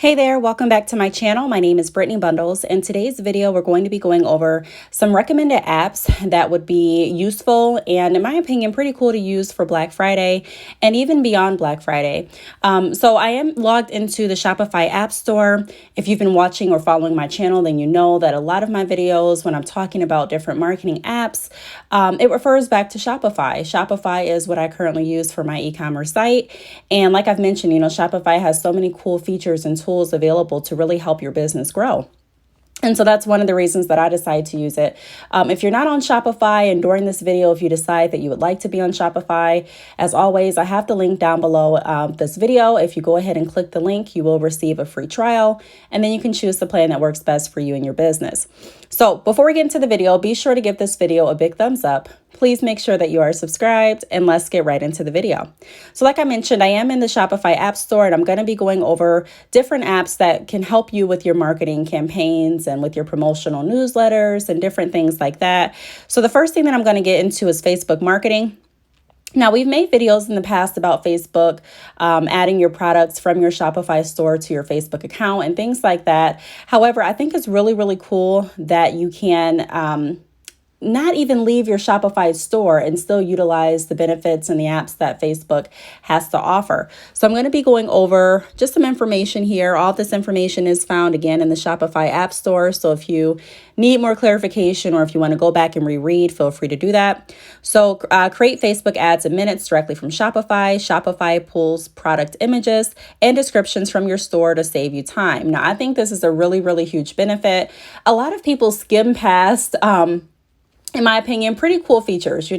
Hey there, welcome back to my channel. My name is Brittany Bundles. In today's video, we're going to be going over some recommended apps that would be useful and, in my opinion, pretty cool to use for Black Friday and even beyond Black Friday. So I am logged into the Shopify App Store. If you've been watching or following my channel, then you know that a lot of my videos, when I'm talking about different marketing apps, it refers back to Shopify. Shopify is what I currently use for my e-commerce site. And like I've mentioned, Shopify has so many cool features and tools available to really help your business grow. And so that's one of the reasons that I decided to use it. If you're not on Shopify, and during this video, if you decide that you would like to be on Shopify, as always, I have the link down below this video. If you go ahead and click the link, you will receive a free trial, and then you can choose the plan that works best for you and your business. So before we get into the video, be sure to give this video a big thumbs up. Please make sure that you are subscribed, and let's get right into the video. So like I mentioned, I am in the Shopify App Store, and I'm going to be going over different apps that can help you with your marketing campaigns and with your promotional newsletters and different things like that. So the first thing that I'm going to get into is Facebook marketing. Now, we've made videos in the past about Facebook, adding your products from your Shopify store to your Facebook account and things like that. However, I think it's really, really cool that you can not even leave your Shopify store and still utilize the benefits and the apps that Facebook has to offer. So I'm going to be going over just some information here. All this information is found again in the Shopify App Store. So if you need more clarification or if you want to go back and reread, feel free to do that. So create Facebook ads in minutes directly from Shopify. Shopify pulls product images and descriptions from your store to save you time. Now, I think this is a really, really huge benefit. A lot of people skim past, in my opinion, pretty cool features.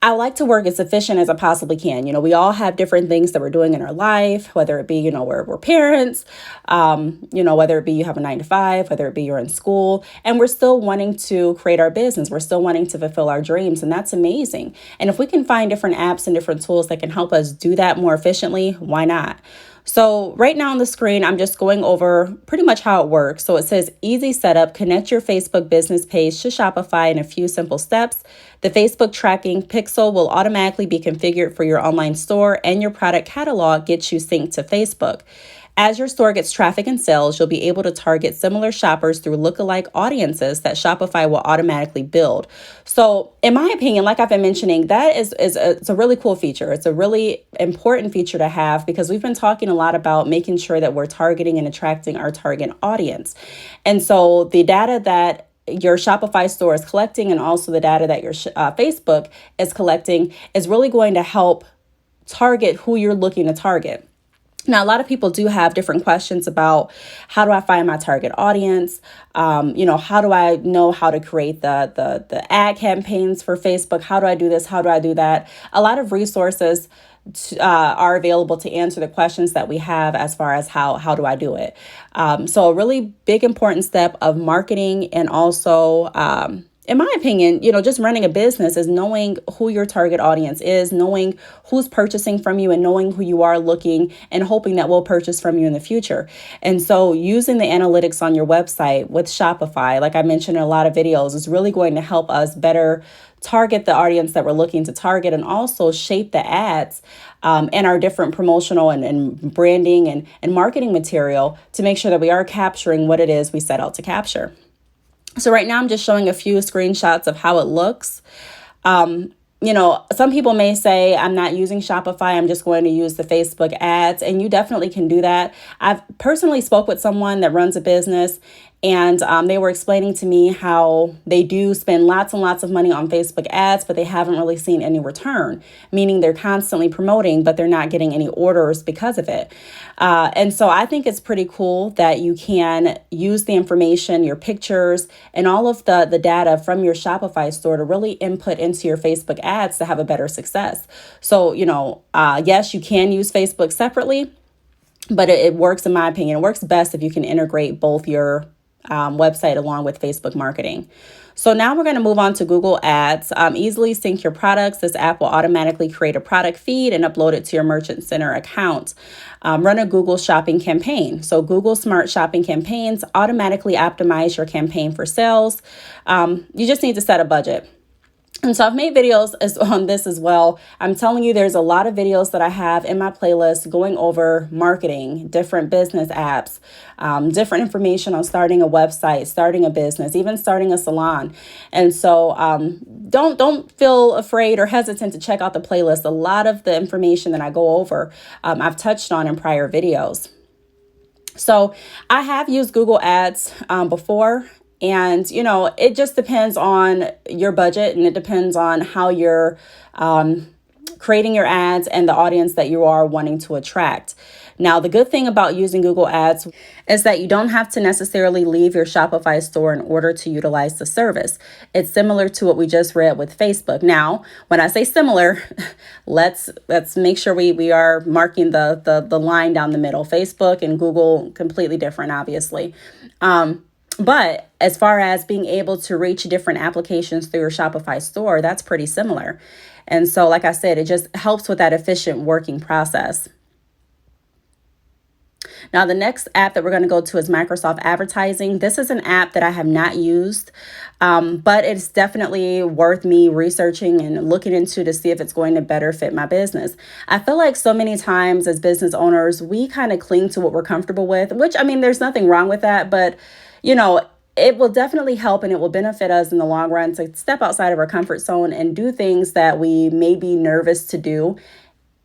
I like to work as efficient as I possibly can. We all have different things that we're doing in our life, whether it be, we're parents, whether it be you have a 9-to-5, whether it be you're in school, and we're still wanting to create our business. We're still wanting to fulfill our dreams, and that's amazing. And if we can find different apps and different tools that can help us do that more efficiently, why not? So right now on the screen, I'm just going over pretty much how it works. So it says easy setup, connect your Facebook business page to Shopify in a few simple steps. The Facebook tracking pixel will automatically be configured for your online store, and your product catalog gets you synced to Facebook. As your store gets traffic and sales, you'll be able to target similar shoppers through lookalike audiences that Shopify will automatically build. So in my opinion, like I've been mentioning, that it's a really cool feature. It's a really important feature to have because we've been talking a lot about making sure that we're targeting and attracting our target audience. And so the data that your Shopify store is collecting and also the data that your Facebook is collecting is really going to help target who you're looking to target. Now, a lot of people do have different questions about how do I find my target audience? How do I know how to create the ad campaigns for Facebook? How do I do this? How do I do that? A lot of resources are available to answer the questions that we have as far as how do I do it? So a really big important step of marketing and also in my opinion, just running a business is knowing who your target audience is, knowing who's purchasing from you and knowing who you are looking and hoping that will purchase from you in the future. And so using the analytics on your website with Shopify, like I mentioned in a lot of videos, is really going to help us better target the audience that we're looking to target and also shape the ads and our different promotional and branding and marketing material to make sure that we are capturing what it is we set out to capture. So right now I'm just showing a few screenshots of how it looks. Some people may say I'm not using Shopify. I'm just going to use the Facebook ads, and you definitely can do that. I've personally spoke with someone that runs a business, and they were explaining to me how they do spend lots and lots of money on Facebook ads, but they haven't really seen any return, meaning they're constantly promoting, but they're not getting any orders because of it. And so I think it's pretty cool that you can use the information, your pictures, and all of the data from your Shopify store to really input into your Facebook ads to have a better success. So, yes, you can use Facebook separately, but it works, in my opinion, it works best if you can integrate both your website along with Facebook marketing. So now we're going to move on to Google Ads. Easily sync your products. This app will automatically create a product feed and upload it to your Merchant Center account. Run a Google shopping campaign. So Google Smart Shopping campaigns automatically optimize your campaign for sales. You just need to set a budget. And so I've made videos on this as well. I'm telling you, there's a lot of videos that I have in my playlist going over marketing, different business apps, different information on starting a website, starting a business, even starting a salon. And so don't feel afraid or hesitant to check out the playlist. A lot of the information that I go over, I've touched on in prior videos. So I have used Google Ads before. And, it just depends on your budget, and it depends on how you're creating your ads and the audience that you are wanting to attract. Now, the good thing about using Google Ads is that you don't have to necessarily leave your Shopify store in order to utilize the service. It's similar to what we just read with Facebook. Now, when I say similar, let's make sure we are marking the line down the middle. Facebook and Google, completely different, obviously. But as far as being able to reach different applications through your Shopify store, that's pretty similar. And so, like I said, it just helps with that efficient working process. Now, the next app that we're going to go to is Microsoft Advertising. This is an app that I have not used, but it's definitely worth me researching and looking into to see if it's going to better fit my business. I feel like so many times as business owners, we kind of cling to what we're comfortable with, which, I mean, there's nothing wrong with that, but it will definitely help and it will benefit us in the long run to step outside of our comfort zone and do things that we may be nervous to do.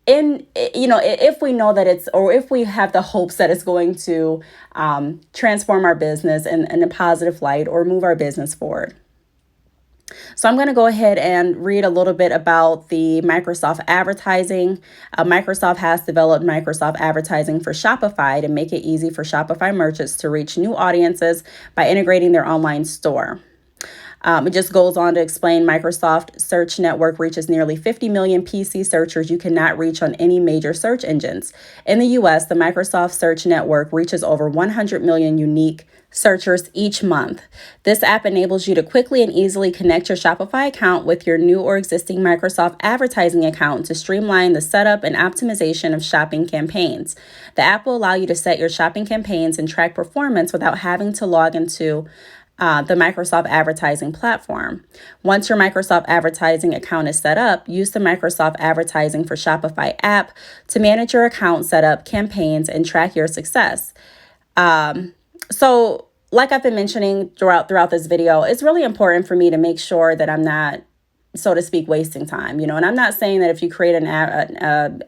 And, if we know that or if we have the hopes that it's going to transform our business in a positive light or move our business forward. So I'm going to go ahead and read a little bit about the Microsoft Advertising. Microsoft has developed Microsoft Advertising for Shopify to make it easy for Shopify merchants to reach new audiences by integrating their online store. It just goes on to explain Microsoft Search Network reaches nearly 50 million PC searchers you cannot reach on any major search engines. In the US, the Microsoft Search Network reaches over 100 million unique searchers each month. This app enables you to quickly and easily connect your Shopify account with your new or existing Microsoft Advertising account to streamline the setup and optimization of shopping campaigns. The app will allow you to set your shopping campaigns and track performance without having to log into the Microsoft Advertising platform. Once your Microsoft Advertising account is set up, use the Microsoft Advertising for Shopify app to manage your account, set up campaigns, and track your success. So like I've been mentioning throughout this video, it's really important for me to make sure that I'm not, so to speak, wasting time, and I'm not saying that if you create an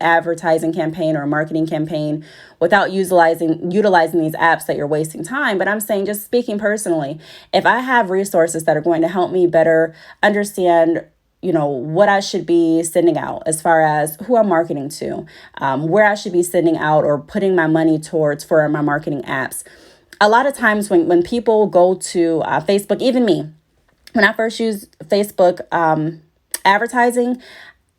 advertising campaign or a marketing campaign without utilizing these apps that you're wasting time. But I'm saying, just speaking personally, if I have resources that are going to help me better understand what I should be sending out as far as who I'm marketing to, where I should be sending out or putting my money towards for my marketing apps. A lot of times when people go to Facebook, even me, when I first used Facebook advertising,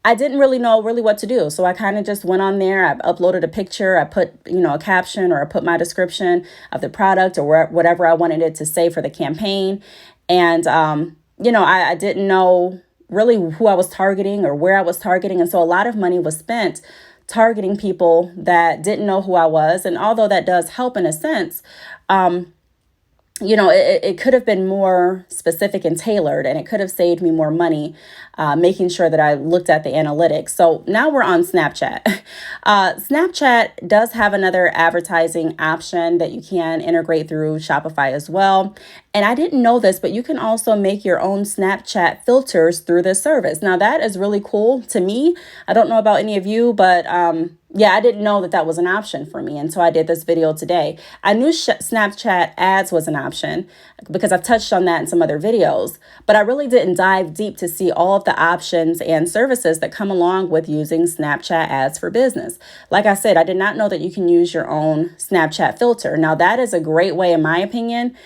I didn't really know what to do. So I kind of just went on there. I uploaded a picture. I put, a caption, or I put my description of the product or whatever I wanted it to say for the campaign. And, I didn't know really who I was targeting or where I was targeting. And so a lot of money was spent targeting people that didn't know who I was. And although that does help in a sense, it could have been more specific and tailored, and it could have saved me more money, making sure that I looked at the analytics. So now we're on Snapchat. Snapchat does have another advertising option that you can integrate through Shopify as well. And I didn't know this, but you can also make your own Snapchat filters through this service. Now that is really cool to me. I don't know about any of you, but I didn't know that was an option for me. And so I did this video today. I knew Snapchat ads was an option because I've touched on that in some other videos, but I really didn't dive deep to see all of the options and services that come along with using Snapchat ads for business. Like I said, I did not know that you can use your own Snapchat filter. Now that is a great way, in my opinion,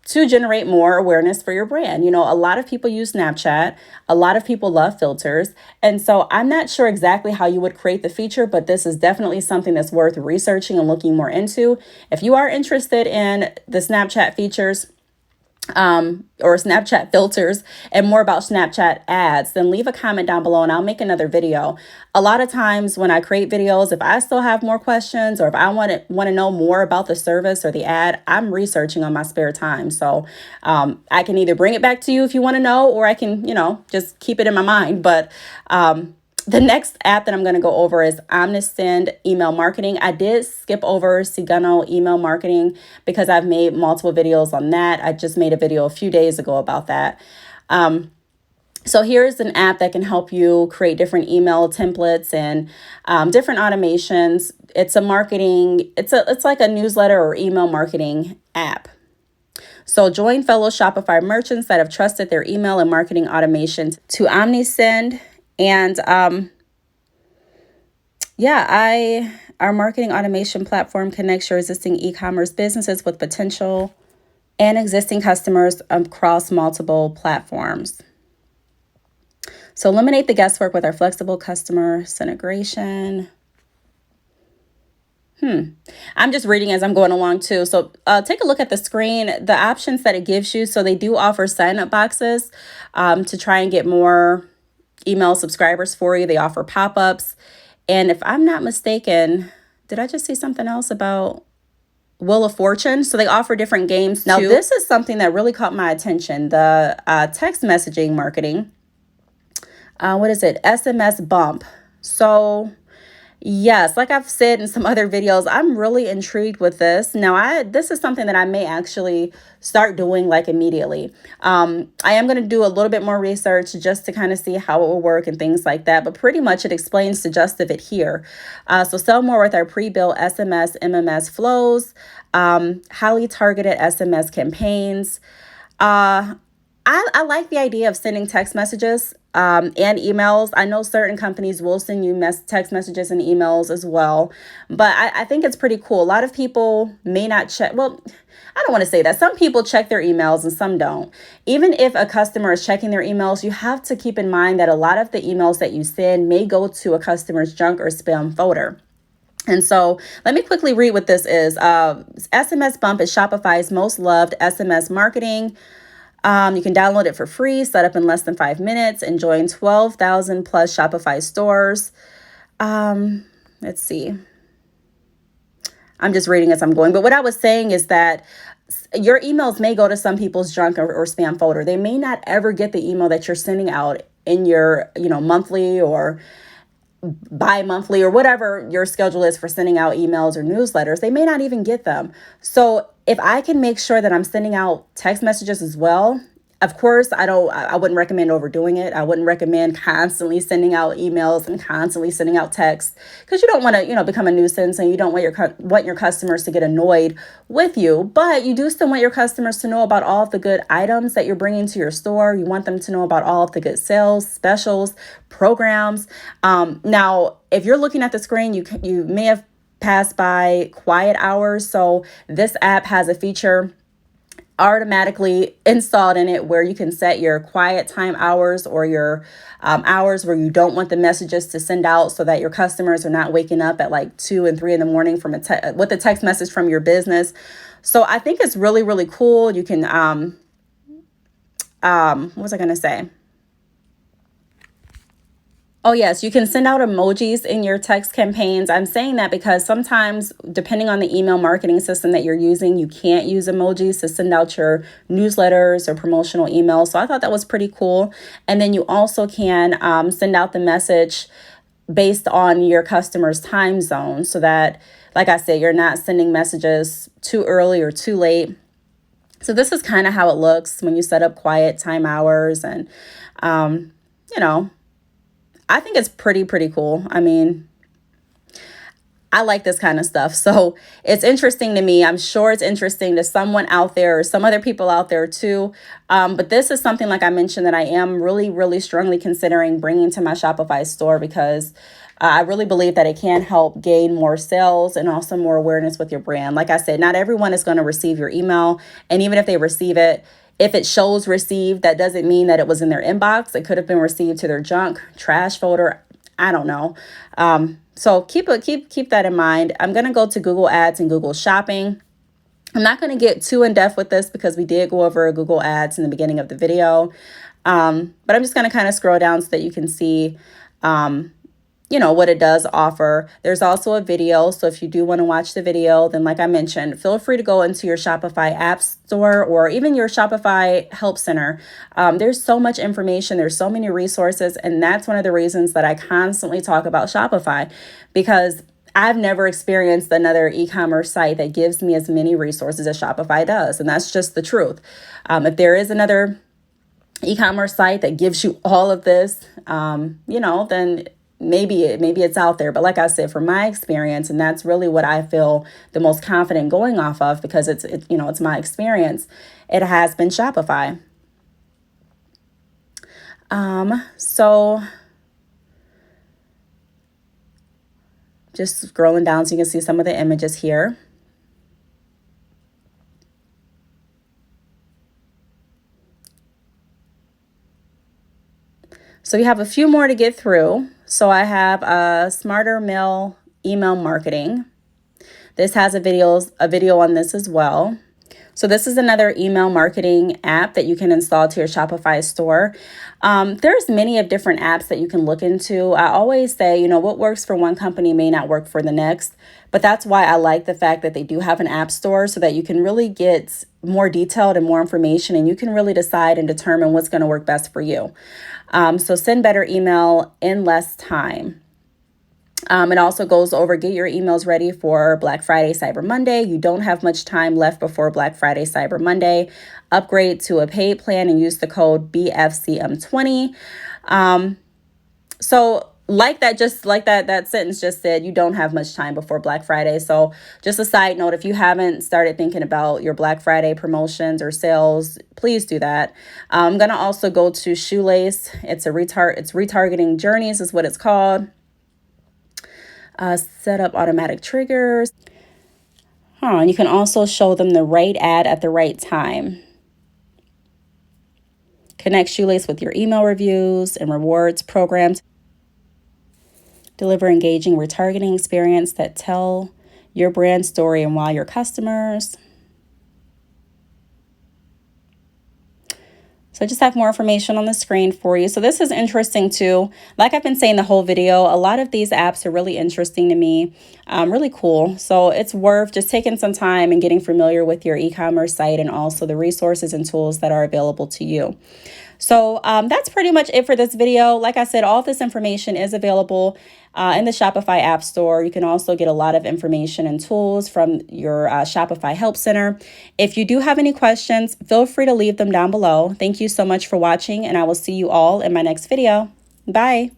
to generate more awareness for your brand. A lot of people use Snapchat. A lot of people love filters. And so I'm not sure exactly how you would create the feature, but this is definitely something that's worth researching and looking more into. If you are interested in the Snapchat features, or Snapchat filters and more about Snapchat ads, then leave a comment down below and I'll make another video. A lot of times when I create videos, if I still have more questions or if I want to know more about the service or the ad, I'm researching on my spare time. So I can either bring it back to you if you want to know, or I can, just keep it in my mind. But the next app that I'm going to go over is Omnisend email marketing. I did skip over Cigano email marketing because I've made multiple videos on that. I just made a video a few days ago about that. So here's an app that can help you create different email templates and different automations. It's it's like a newsletter or email marketing app. So join fellow Shopify merchants that have trusted their email and marketing automations to Omnisend. And our marketing automation platform connects your existing e-commerce businesses with potential and existing customers across multiple platforms. So eliminate the guesswork with our flexible customer integration. I'm just reading as I'm going along too. So take a look at the screen, the options that it gives you. So they do offer sign-up boxes to try and get more email subscribers for you. They offer pop-ups. And if I'm not mistaken, did I just see something else about Wheel of Fortune? So they offer different games too. Now, this is something that really caught my attention. The text messaging marketing. What is it? SMS bump. So yes, like I've said in some other videos, I'm really intrigued with this. Now, this is something that I may actually start doing like immediately. I am going to do a little bit more research just to kind of see how it will work and things like that. But pretty much it explains the gist of it here. So sell more with our pre-built SMS, MMS flows, highly targeted SMS campaigns. I like the idea of sending text messages and emails. I know certain companies will send you text messages and emails as well, but I think it's pretty cool. A lot of people may not check. Well, I don't want to say that. Some people check their emails and some don't. Even if a customer is checking their emails, you have to keep in mind that a lot of the emails that you send may go to a customer's junk or spam folder. And so let me quickly read what this is. SMS Bump is Shopify's most loved SMS marketing. You can download it for free, set up in less than 5 minutes, and join 12,000 plus Shopify stores. Let's see. I'm just reading as I'm going. But what I was saying is that your emails may go to some people's junk or spam folder. They may not ever get the email that you're sending out in your, monthly or bi-monthly or whatever your schedule is for sending out emails or newsletters. They may not even get them. So if I can make sure that I'm sending out text messages as well, of course, I wouldn't recommend overdoing it. I wouldn't recommend constantly sending out emails and constantly sending out texts, because you don't want to, become a nuisance, and you don't want your customers to get annoyed with you. But you do still want your customers to know about all of the good items that you're bringing to your store. You want them to know about all of the good sales, specials, programs. Now, if you're looking at the screen, you may have passed by quiet hours. So this app has a feature automatically installed in it where you can set your quiet time hours or your hours where you don't want the messages to send out, so that your customers are not waking up at like 2 and 3 in the morning with a text message from your business. So I think it's really, really cool. You can what was I going to say? Oh, yes, you can send out emojis in your text campaigns. I'm saying that because sometimes, depending on the email marketing system that you're using, you can't use emojis to send out your newsletters or promotional emails. So I thought that was pretty cool. And then you also can send out the message based on your customer's time zone, so that, like I said, you're not sending messages too early or too late. So this is kind of how it looks when you set up quiet time hours. And, I think it's pretty cool. I mean, I like this kind of stuff. So it's interesting to me. I'm sure it's interesting to someone out there or some other people out there too. But this is something, like I mentioned, that I am really, really strongly considering bringing to my Shopify store, because I really believe that it can help gain more sales and also more awareness with your brand. Like I said, not everyone is going to receive your email. And even if they receive it, if it shows received, that doesn't mean that it was in their inbox. It could have been received to their junk, trash folder. I don't know. So keep that in mind. I'm going to go to Google Ads and Google Shopping. I'm not going to get too in depth with this because we did go over Google Ads in the beginning of the video. But I'm just going to kind of scroll down so that you can see, what it does offer. There's also a video. So if you do want to watch the video, then like I mentioned, feel free to go into your Shopify app store or even your Shopify help center. There's so much information. There's so many resources. And that's one of the reasons that I constantly talk about Shopify, because I've never experienced another e-commerce site that gives me as many resources as Shopify does. And that's just the truth. If there is another e-commerce site that gives you all of this, then maybe it's out there. But like I said, from my experience, and that's really what I feel the most confident going off of, because it's my experience, it has been Shopify. So just scrolling down so you can see some of the images here. So we have a few more to get through. So I have Smarter Mail Email Marketing. This has a video on this as well. So this is another email marketing app that you can install to your Shopify store. There's many of different apps that you can look into. I always say, what works for one company may not work for the next. But that's why I like the fact that they do have an app store so that you can really get more detailed and more information, and you can really decide and determine what's going to work best for you. So send better email in less time. It also goes over get your emails ready for Black Friday, Cyber Monday. You don't have much time left before Black Friday, Cyber Monday. Upgrade to a paid plan and use the code BFCM20. So just like that sentence just said, you don't have much time before Black Friday. So just a side note, if you haven't started thinking about your Black Friday promotions or sales, please do that. I'm going to also go to Shoelace. It's retargeting journeys is what it's called. Set up automatic triggers. And you can also show them the right ad at the right time. Connect Shoelace with your email reviews and rewards programs. Deliver engaging retargeting experience that tell your brand story and wow your customers. So I just have more information on the screen for you. So this is interesting too. Like I've been saying the whole video, a lot of these apps are really interesting to me, really cool. So it's worth just taking some time and getting familiar with your e-commerce site and also the resources and tools that are available to you. So that's pretty much it for this video. Like I said, all this information is available in the Shopify App Store. You can also get a lot of information and tools from your Shopify Help Center. If you do have any questions, feel free to leave them down below. Thank you so much for watching, and I will see you all in my next video. Bye.